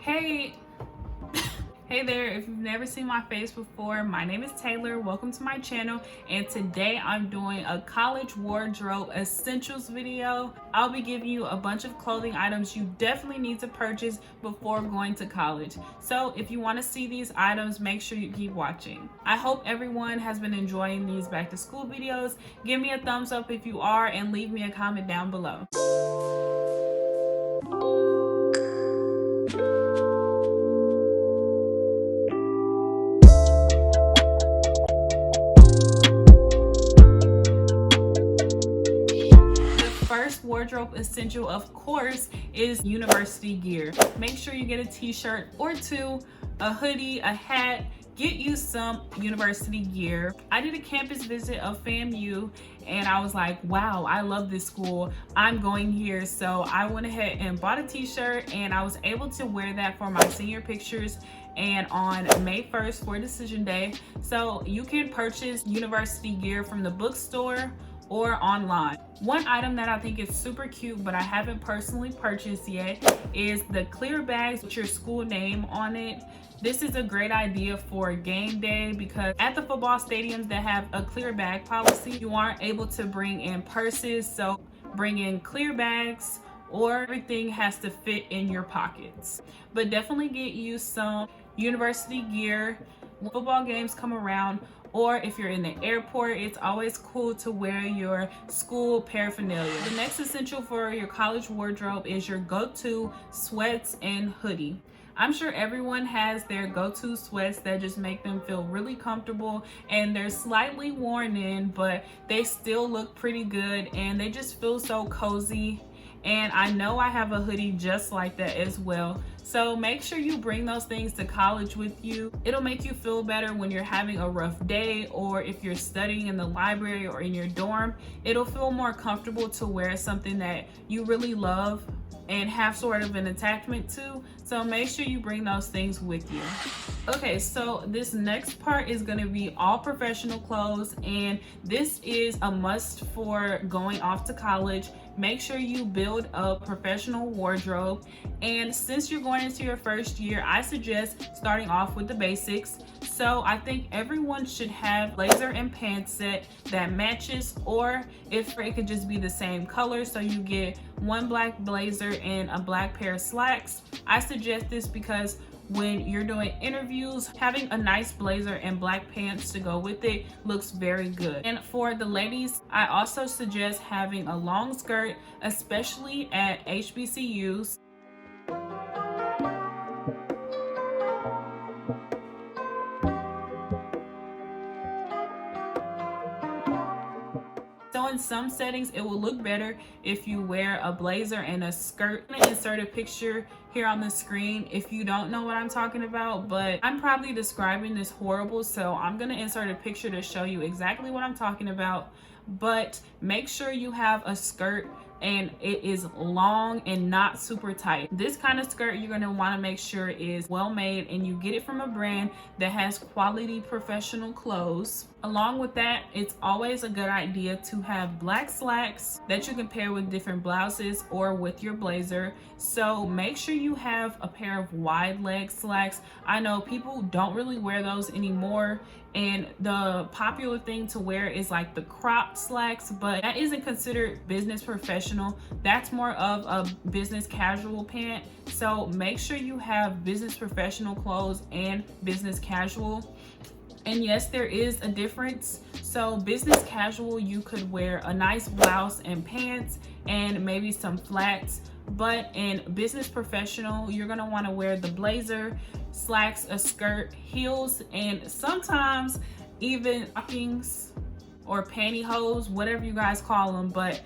Hey, hey there. If you've never seen my face before, my name is Taylor. Welcome to my channel, and today I'm doing a college wardrobe essentials video. I'll be giving you a bunch of clothing items you definitely need to purchase before going to college. So if you want to see these items, make sure you keep watching. I hope everyone has been enjoying these back to school videos. Give me a thumbs up if you are, and leave me a comment down below. First wardrobe essential, of course, is university gear. Make sure you get a t-shirt or two, a hoodie, a hat. Get you some university gear. I did a campus visit of FAMU and I was like, wow, I love this school. I'm going here. So I went ahead and bought a t-shirt, and I was able to wear that for my senior pictures and on May 1st for decision day. So you can purchase university gear from the bookstore or online. One item that I think is super cute, but I haven't personally purchased yet, is the clear bags with your school name on it. This is a great idea for game day because at the football stadiums that have a clear bag policy, you aren't able to bring in purses. So bring in clear bags, or everything has to fit in your pockets. But definitely get you some university gear when football games come around, or if you're in the airport, it's always cool to wear your school paraphernalia. The next essential for your college wardrobe is your go-to sweats and hoodie. I'm sure everyone has their go-to sweats that just make them feel really comfortable, and they're slightly worn in, but they still look pretty good and they just feel so cozy. And I know I have a hoodie just like that as well. So make sure you bring those things to college with you. It'll make you feel better when you're having a rough day, or if you're studying in the library or in your dorm. It'll feel more comfortable to wear something that you really love and have sort of an attachment to. So make sure you bring those things with you. Okay, so this next part is going to be all professional clothes, and this is a must for going off to college. Make sure you build a professional wardrobe, and since you're going into your first year, I suggest starting off with the basics. So I think everyone should have blazer and pants set that matches, or if it could just be the same color, so you get one black blazer and a black pair of slacks. I suggest this because when you're doing interviews, having a nice blazer and black pants to go with it looks very good. And for the ladies, I also suggest having a long skirt, especially at HBCUs. So in some settings, it will look better if you wear a blazer and a skirt. I'm gonna insert a picture here on the screen if you don't know what I'm talking about, but I'm probably describing this horrible, so I'm gonna insert a picture to show you exactly what I'm talking about. But make sure you have a skirt and it is long and not super tight. This kind of skirt you're going to want to make sure is well made, and you get it from a brand that has quality professional clothes. Along with that, it's always a good idea to have black slacks that you can pair with different blouses or with your blazer. So make sure you have a pair of wide leg slacks. I know people don't really wear those anymore, and the popular thing to wear is like the crop slacks, but that isn't considered business professional. That's more of a business casual pant. So make sure you have business professional clothes and business casual. And yes, there is a difference. So business casual, you could wear a nice blouse and pants and maybe some flats. But in business professional, you're gonna wanna wear the blazer, slacks, a skirt, heels, and sometimes even stockings or pantyhose, whatever you guys call them. But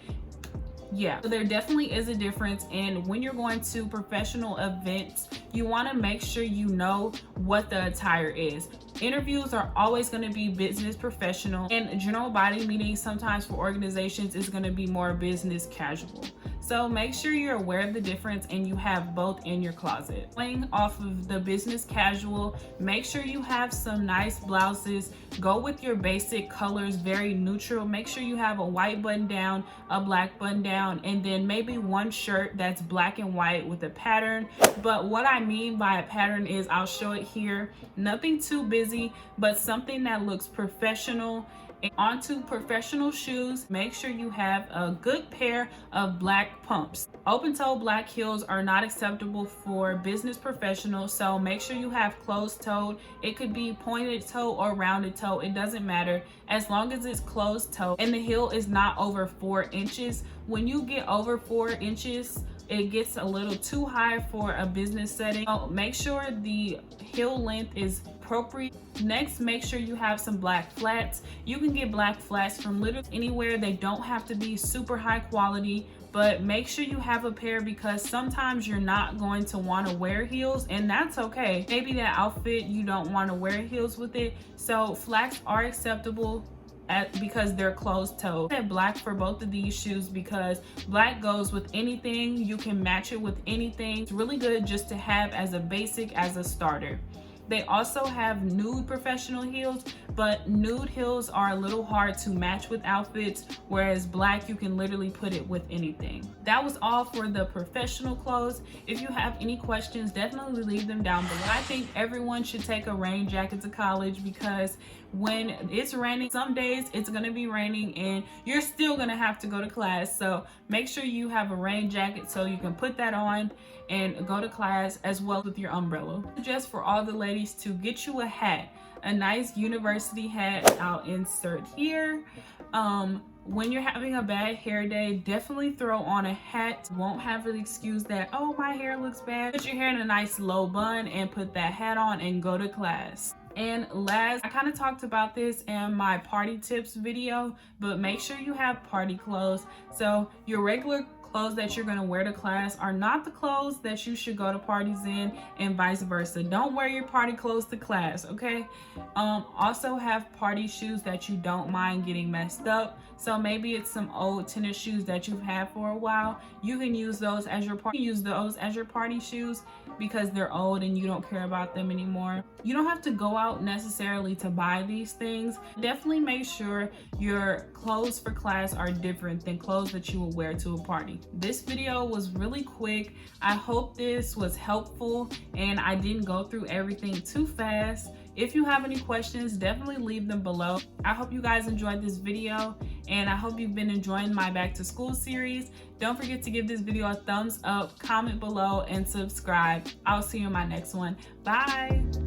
yeah, so there definitely is a difference. And when you're going to professional events, you want to make sure you know what the attire is. Interviews are always going to be business professional, and general body meetings sometimes for organizations is going to be more business casual. So make sure you're aware of the difference and you have both in your closet. Playing off of the business casual, make sure you have some nice blouses. Go with your basic colors, very neutral. Make sure you have a white button down, a black button down, and then maybe one shirt that's black and white with a pattern. But what I mean by a pattern is, I'll show it here. Nothing too busy, but something that looks professional. And onto professional shoes, make sure you have a good pair of black pumps. Open toe black heels are not acceptable for business professionals, so make sure you have closed toed. It could be pointed toe or rounded toe, it doesn't matter, as long as it's closed toe and the heel is not over 4 inches. When you get over 4 inches, it gets a little too high for a business setting. So make sure the heel length is appropriate. Next, make sure you have some black flats. You can get black flats from literally anywhere. They don't have to be super high quality, but make sure you have a pair, because sometimes you're not going to want to wear heels, and that's okay. Maybe that outfit you don't want to wear heels with it, so flats are acceptable because they're closed toe. I said black for both of these shoes because black goes with anything. You can match it with anything. It's really good just to have as a basic, as a starter. They also have nude professional heels, but nude heels are a little hard to match with outfits, whereas black, you can literally put it with anything. That was all for the professional clothes. If you have any questions, definitely leave them down below. I think everyone should take a rain jacket to college, because when it's raining, some days it's gonna be raining and you're still gonna have to go to class. So make sure you have a rain jacket so you can put that on and go to class, as well with your umbrella. Just for all the ladies to get you a hat, a nice university hat. I'll insert here. When you're having a bad hair day, definitely throw on a hat. Won't have an excuse that, oh, my hair looks bad. Put your hair in a nice low bun and put that hat on and go to class. And last, I kind of talked about this in my party tips video, but make sure you have party clothes. So your regular clothes that you're going to wear to class are not the clothes that you should go to parties in, and vice versa. Don't wear your party clothes to class, okay? Also have party shoes that you don't mind getting messed up. So maybe it's some old tennis shoes that you've had for a while. You can use those as your party shoes because they're old and you don't care about them anymore. You don't have to go out necessarily to buy these things. Definitely make sure your clothes for class are different than clothes that you would wear to a party. This video was really quick. I hope this was helpful and I didn't go through everything too fast. If you have any questions, definitely leave them below. I hope you guys enjoyed this video, and I hope you've been enjoying my back to school series. Don't forget to give this video a thumbs up, comment below, and subscribe. I'll see you in my next one. Bye.